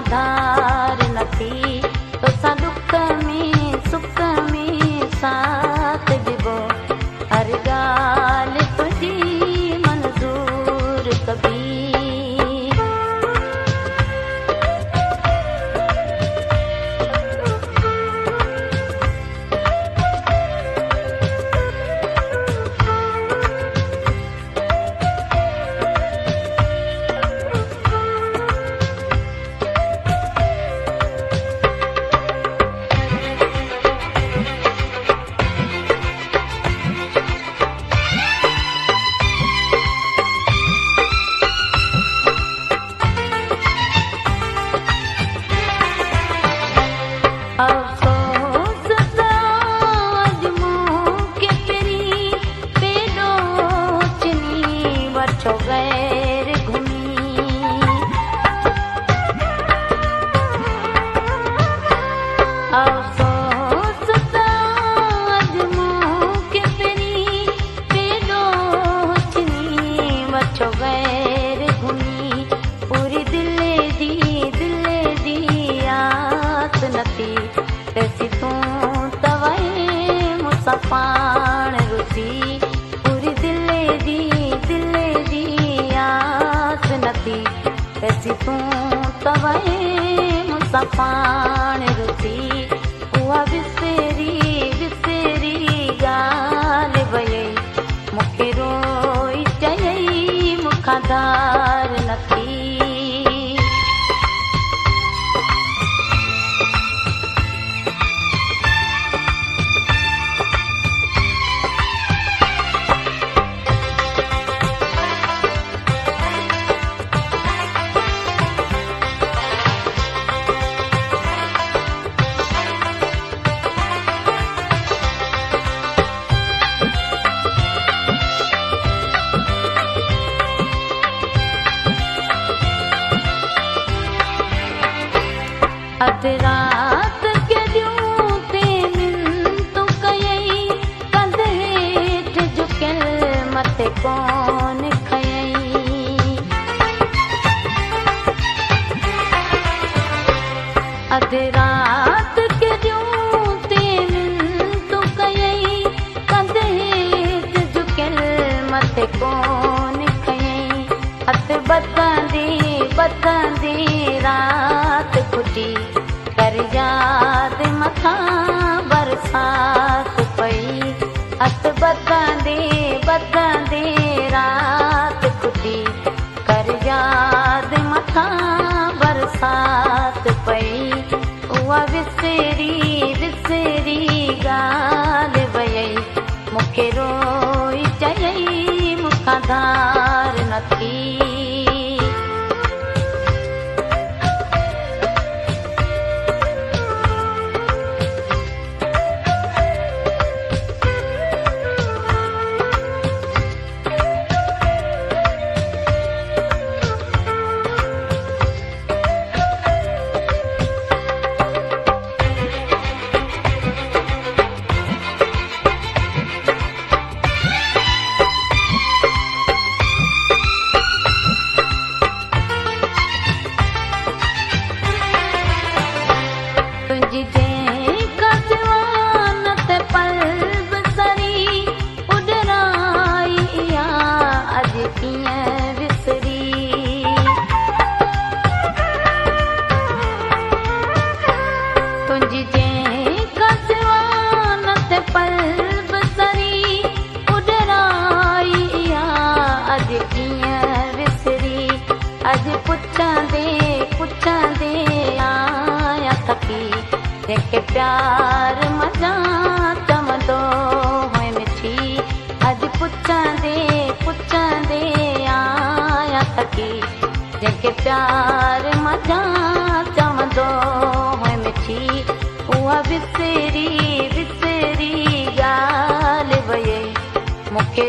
धार नथी तोसां दुख में सुख में साथ ॾिबो हर ॻाल्हि तुंहिंजी मंज़ूर कबी। पाण रुसी पूरी दिल दी आस नथी तैसी तूं तवए मुसां पाण रुसी उहा विसरी ॻाल्हि वई मूंखे रोई चयई मूंखां धार नथी। अध रात के ॾियूं ते मिंतूं कयई कंध हेठि झुकियल मथे कोन खयई। अध रात के ॾियूं ते मिंतूं कयई कंध हेठि झुकियल मथे कोन खयई। हथ बधंदी रात खुटी कर याद मथां बरसात पई। हथ बधंदे रात खुटी कर याद मथां बरसात पई। उहा विसरी ॻाल्हि वई मूंखे रोई चयई मूंखां धार नथी। अॼु पुछंदे आया थकी जेके प्यार मज़ा चवंदो हुए मिठी। अॼु पुछंदे आया थकी जेके प्यार मज़ा चवंदो हुए मिठी। उहा विसरी ॻाल्हि वई मूंखे